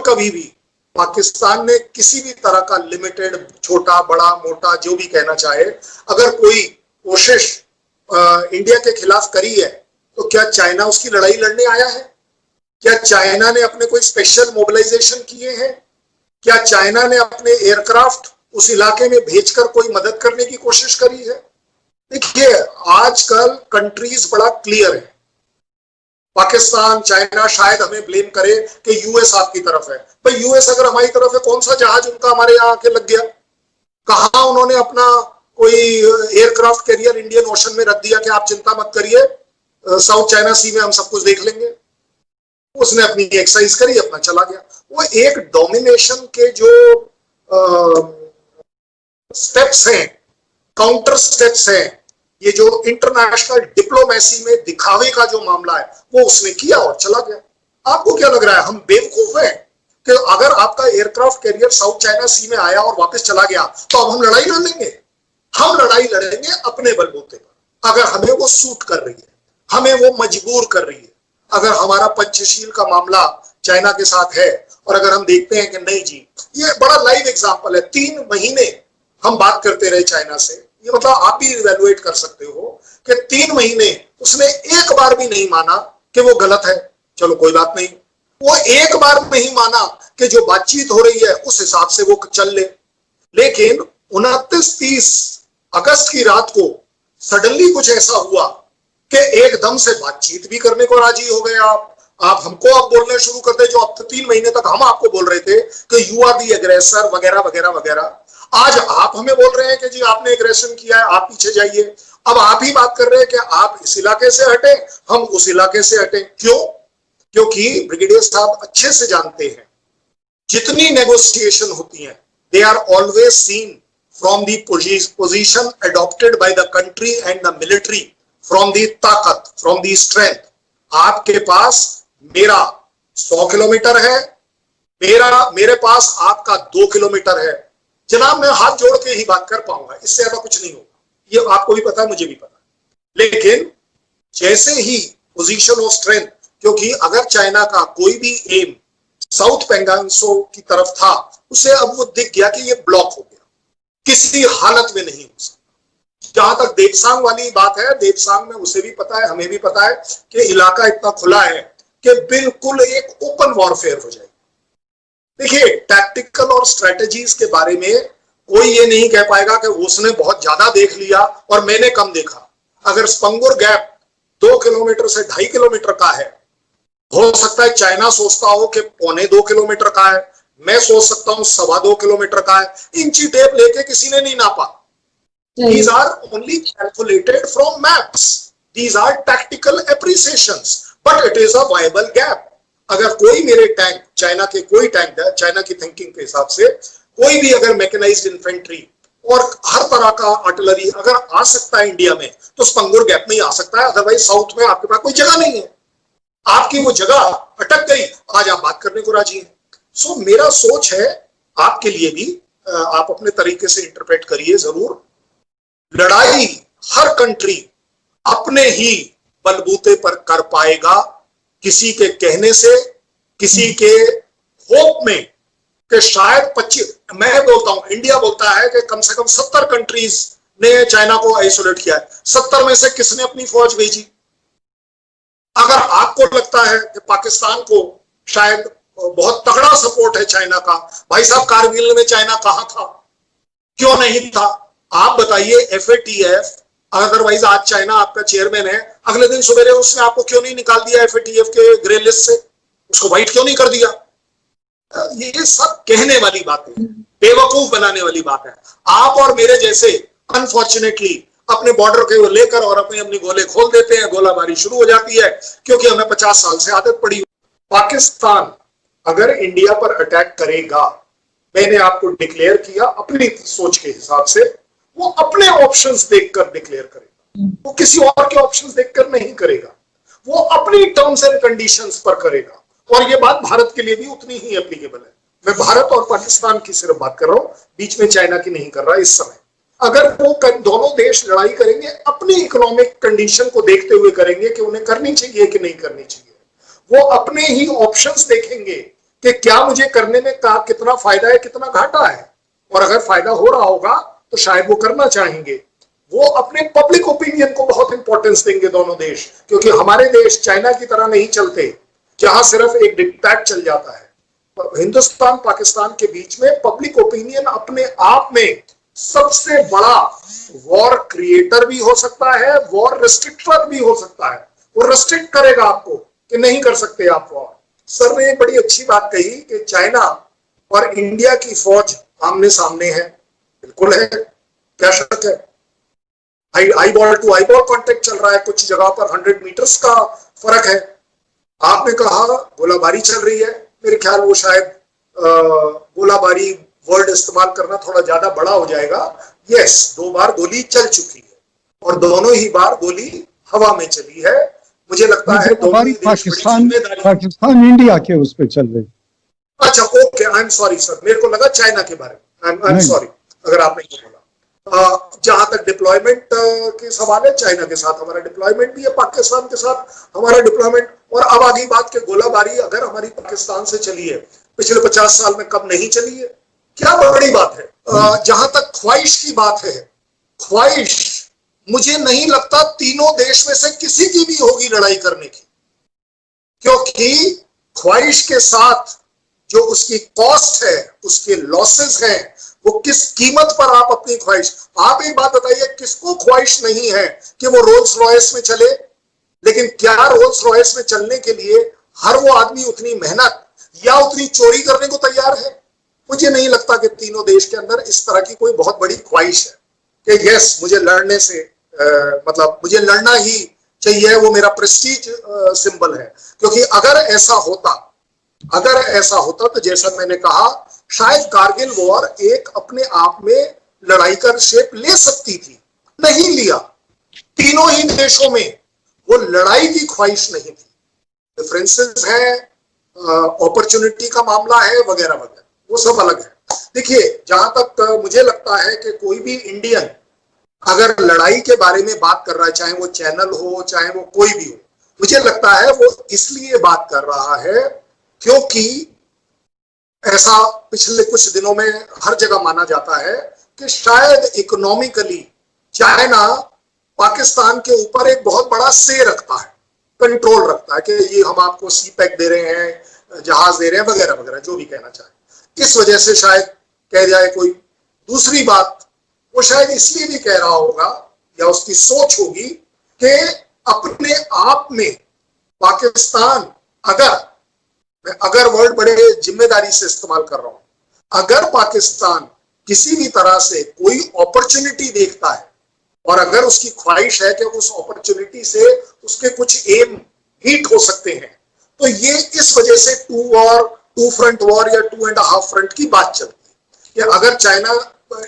कभी भी पाकिस्तान ने किसी भी तरह का लिमिटेड, छोटा बड़ा मोटा जो भी कहना चाहे, अगर कोई कोशिश इंडिया के खिलाफ करी है तो क्या चाइना उसकी लड़ाई लड़ने आया है? क्या चाइना ने अपने कोई स्पेशल मोबिलाइजेशन किए हैं? क्या चाइना ने अपने एयरक्राफ्ट उस इलाके में भेजकर कोई मदद करने की कोशिश करी है? देखिए, आजकल कंट्रीज बड़ा क्लियर है। पाकिस्तान, चाइना शायद हमें ब्लेम करे कि यूएस आपकी तरफ है। भाई यूएस अगर हमारी तरफ है, कौन सा जहाज उनका हमारे यहाँ आके लग गया? कहां उन्होंने अपना कोई एयरक्राफ्ट कैरियर इंडियन ओशन में रख दिया कि आप चिंता मत करिए, साउथ चाइना सी में हम सब कुछ देख लेंगे? उसने अपनी एक्सरसाइज करी, अपना चला गया। वो एक डोमिनेशन के जो स्टेप्स हैं, काउंटर स्टेप्स हैं, ये जो इंटरनेशनल डिप्लोमेसी में दिखावे का जो मामला है, वो उसने किया और चला गया। आपको क्या लग रहा है हम बेवकूफ हैं कि अगर आपका एयरक्राफ्ट कैरियर साउथ चाइना सी में आया और वापस चला गया तो अब हम लड़ाई लड़ लेंगे? हम लड़ाई लड़ेंगे अपने बलबूते पर, अगर हमें वो सूट कर रही है, हमें वो मजबूर कर रही है। अगर हमारा पंचशील का मामला चाइना के साथ है और अगर हम देखते हैं कि नहीं जी, ये बड़ा लाइव एग्जांपल है, 3 महीने हम बात करते रहे चाइना से, ये मतलब आप भी इवैल्यूएट कर सकते हो कि 3 महीने उसने एक बार भी नहीं माना कि वो गलत है। चलो कोई बात नहीं, वो एक बार नहीं माना कि जो बातचीत हो रही है उस हिसाब से वो चल ले। लेकिन 29-30 अगस्त की रात को सडनली कुछ ऐसा हुआ कि एकदम से बातचीत भी करने को राजी हो गए आप हमको अब बोलने शुरू कर दे, जो अब 3 महीने तक हम आपको बोल रहे थे कि यू आर दी एग्रेसर वगैरह वगैरह वगैरह। आज आप हमें बोल रहे हैं कि जी आपने एग्रेशन किया है, आप पीछे जाइए। अब आप ही बात कर रहे हैं कि आप इस इलाके से हटे, हम उस इलाके से हटे। क्यों? क्योंकि ब्रिगेडियर साहब अच्छे से जानते हैं जितनी नेगोशिएशन होती है, they are always seen from the position adopted by the country and the military, from the ताकत, फ्रॉम द स्ट्रेंथ। आपके पास मेरा 100 किलोमीटर है, मेरे पास आपका 2 किलोमीटर है। जनाब मैं हाथ जोड़ के ही बात कर पाऊंगा, इससे ज्यादा कुछ नहीं होगा। ये आपको भी पता है, मुझे भी पता है। लेकिन जैसे ही पोजीशन ऑफ स्ट्रेंथ, क्योंकि अगर चाइना का कोई भी एम साउथ पेंगांगसो की तरफ था, उसे अब वो दिख गया कि ये ब्लॉक हो गया, किसी हालत में नहीं हो सकता। जहां तक देपसांग वाली बात है, देपसांग में उसे भी पता है, हमें भी पता है कि इलाका इतना खुला है कि बिल्कुल एक ओपन वॉरफेयर हो जाएगी। देखिए, टैक्टिकल और स्ट्रेटजीज के बारे में कोई ये नहीं कह पाएगा कि उसने बहुत ज्यादा देख लिया और मैंने कम देखा। अगर स्पंगुर गैप 2 किलोमीटर से 2.5 किलोमीटर का है, हो सकता है चाइना सोचता हो कि 1.25 किलोमीटर का है, मैं सोच सकता हूं 2.25 किलोमीटर का है। इंची टेप लेके किसी ने नहीं नापा। These are only calculated from maps. These are tactical appreciations, but it is a viable gap. अगर कोई मेरे टैंक, चाइना के कोई टैंक है, चाइना की थिंकिंग के हिसाब से कोई भी अगर मैकेनाइज्ड इन्फेंट्री और हर तरह का आर्टिलरी अगर आ सकता है इंडिया में, तो स्पंगुर गैप में ही आ सकता है। अदरवाइज साउथ में आपके पास कोई जगह नहीं है, आपकी वो जगह अटक गई, आज आप बात करने को राजी हैं। सो मेरा सोच है आपके लिए भी, आप अपने तरीके से इंटरप्रेट करिए जरूर। लड़ाई हर कंट्री अपने ही बलबूते पर कर पाएगा, किसी के कहने से, किसी के होप में कि शायद 25, मैं बोलता हूं, इंडिया बोलता है कि कम से कम 70 कंट्रीज ने चाइना को आइसोलेट किया है। 70 में से किसने अपनी फौज भेजी? अगर आपको लगता है कि पाकिस्तान को शायद बहुत तगड़ा सपोर्ट है चाइना का, भाई साहब कारगिल में चाइना कहां था, क्यों नहीं था? आप बताइए। FATF, अदरवाइज आज चाइना आपका चेयरमैन है, अगले दिन सवेरे उसने आपको क्यों नहीं निकाल दिया FATF के ग्रे लिस्ट से? उसको वाइट क्यों नहीं कर दिया? ये सब कहने वाली बातें, बेवकूफ बनाने वाली बात है। आप और मेरे जैसे अनफॉर्चुनेटली अपने बॉर्डर के लेकर और अपने अपनी गोले खोल देते हैं, गोलाबारी शुरू हो जाती है, क्योंकि हमें 50 साल से आदत पड़ी। पाकिस्तान अगर इंडिया पर अटैक करेगा, मैंने आपको डिक्लेयर किया अपनी सोच के हिसाब से, वो अपने ऑप्शंस देखकर डिक्लेयर करेगा, वो किसी और के ऑप्शंस देखकर नहीं करेगा, वो अपनी टर्म्स एंड कंडीशंस पर करेगा। और ये बात भारत के लिए भी उतनी ही एप्लीकेबल है। मैं भारत और पाकिस्तान की सिर्फ बात कर रहा हूं, बीच में चाइना की नहीं कर रहा इस समय। अगर वो दोनों देश लड़ाई करेंगे, अपनी इकोनॉमिक कंडीशन को देखते हुए करेंगे कि उन्हें करनी चाहिए कि नहीं करनी चाहिए, वो अपने ही ऑप्शंस देखेंगे कि क्या मुझे करने में कितना फायदा है, कितना घाटा है, और अगर फायदा हो रहा होगा तो शायद वो करना चाहेंगे। वो अपने पब्लिक ओपिनियन को बहुत इंपॉर्टेंस देंगे दोनों देश, क्योंकि हमारे देश चाइना की तरह नहीं चलते जहां सिर्फ एक डिक्टेट चल जाता है। हिंदुस्तान पाकिस्तान के बीच में पब्लिक ओपिनियन अपने आप में सबसे बड़ा वॉर क्रिएटर भी हो सकता है, वॉर रिस्ट्रिक्टर भी हो सकता है। वो रिस्ट्रिक्ट करेगा आपको कि नहीं कर सकते आप वॉर। सर ने एक बड़ी अच्छी बात कही कि चाइना और इंडिया की फौज आमने सामने है। बिल्कुल है, क्या शक है। Eyeball to eyeball contact चल रहा है, कुछ जगह पर 100 मीटर्स का फर्क है। आपने कहा गोलाबारी चल रही है, मेरे ख्याल वो शायद गोलाबारी वर्ड इस्तेमाल करना थोड़ा ज्यादा बड़ा हो जाएगा। यस, 2 बार गोली चल चुकी है और दोनों ही बार गोली हवा में चली है। मुझे लगता है दोनों ही देश पाकिस्तान इंडिया के उस पर चल रही। अच्छा, okay, I am sorry sir, मेरे को लगा चाइना के बारे में। आई एम सॉरी अगर आपने ये बोला। जहां तक डिप्लॉयमेंट के सवाल है, चाइना के साथ हमारा डिप्लॉयमेंट भी है, पाकिस्तान के साथ हमारा डिप्लॉयमेंट। और अब आगे बात के गोलाबारी अगर हमारी पाकिस्तान से चली है, पिछले 50 साल में कब नहीं चली है, क्या बड़ी बात है। जहां तक ख्वाहिश की बात है, ख्वाहिश मुझे नहीं लगता तीनों देश में से किसी की भी होगी लड़ाई करने की, क्योंकि ख्वाहिश के साथ जो उसकी कॉस्ट है, उसके लॉसेस हैं, वो किस कीमत पर आप अपनी ख्वाहिश। आप एक बात बताइए, किसको ख्वाहिश नहीं है कि वो रोल्स रॉयस में चले, लेकिन क्या रोल्स रॉयस में चलने के लिए हर वो आदमी उतनी मेहनत या उतनी चोरी करने को तैयार है। मुझे नहीं लगता कि तीनों देश के अंदर इस तरह की कोई बहुत बड़ी ख्वाहिश है कि यस मुझे लड़ने से मतलब मुझे लड़ना ही चाहिए, वो मेरा प्रेस्टीज सिंबल है। क्योंकि अगर ऐसा होता तो जैसा मैंने कहा, शायद कारगिल वॉर एक अपने आप में लड़ाई का शेप ले सकती थी, नहीं लिया। तीनों ही देशों में वो लड़ाई की ख्वाहिश नहीं थी। डिफरेंसेस है, अपॉर्चुनिटी का मामला है, वगैरह वगैरह, वो सब अलग है। देखिए, जहां तक मुझे लगता है कि कोई भी इंडियन अगर लड़ाई के बारे में बात कर रहा है, चाहे वो चैनल हो, चाहे वो कोई भी हो, मुझे लगता है वो इसलिए बात कर रहा है क्योंकि ऐसा पिछले कुछ दिनों में हर जगह माना जाता है कि शायद इकोनॉमिकली चाइना पाकिस्तान के ऊपर एक बहुत बड़ा से रखता है, कंट्रोल रखता है कि ये हम आपको सी पैक दे रहे हैं, जहाज दे रहे हैं, वगैरह वगैरह, जो भी कहना चाहे। इस वजह से शायद कह जाए कोई दूसरी बात, वो शायद इसलिए भी कह रहा होगा या उसकी सोच होगी कि अपने आप में पाकिस्तान अगर वर्ड बड़े जिम्मेदारी से इस्तेमाल कर रहा हूं, अगर पाकिस्तान किसी भी तरह से कोई अपॉर्चुनिटी देखता है और अगर उसकी ख्वाहिश है कि उस अपॉर्चुनिटी से उसके कुछ एम हीट हो सकते हैं, तो ये इस वजह से 2 फ्रंट वॉर या 2.5 फ्रंट की बात चलती है कि अगर चाइना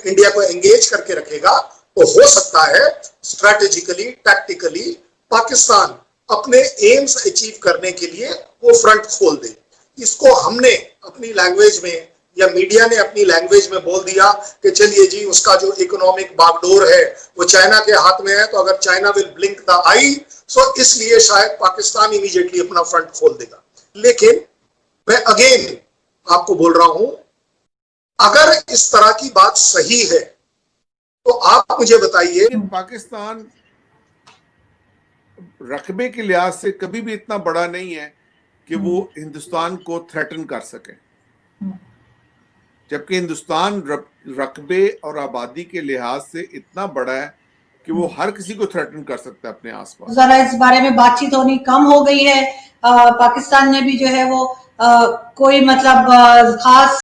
इंडिया को एंगेज करके रखेगा तो हो सकता है स्ट्रैटेजिकली, टैक्टिकली पाकिस्तान अपने एम्स अचीव करने के लिए वो फ्रंट खोल दे। इसको हमने अपनी लैंग्वेज में या मीडिया ने अपनी लैंग्वेज में बोल दिया कि चलिए जी, उसका जो इकोनॉमिक बागडोर है वो चाइना के हाथ में है, तो अगर चाइना विल ब्लिंक द आई, सो इसलिए शायद पाकिस्तान इमीडिएटली अपना फ्रंट खोल देगा। लेकिन मैं अगेन आपको बोल रहा हूं, अगर इस तरह की बात सही है तो आप मुझे बताइए, पाकिस्तान रकबे के लिहाज से कभी भी इतना बड़ा नहीं है कि वो हिंदुस्तान को थ्रेटन कर सके, जबकि हिंदुस्तान रकबे और आबादी के लिहाज से इतना बड़ा है कि वो हर किसी को थ्रेटन कर सकता है अपने आसपास। जरा इस बारे में बातचीत होनी कम हो गई है। पाकिस्तान ने भी जो है वो कोई मतलब खास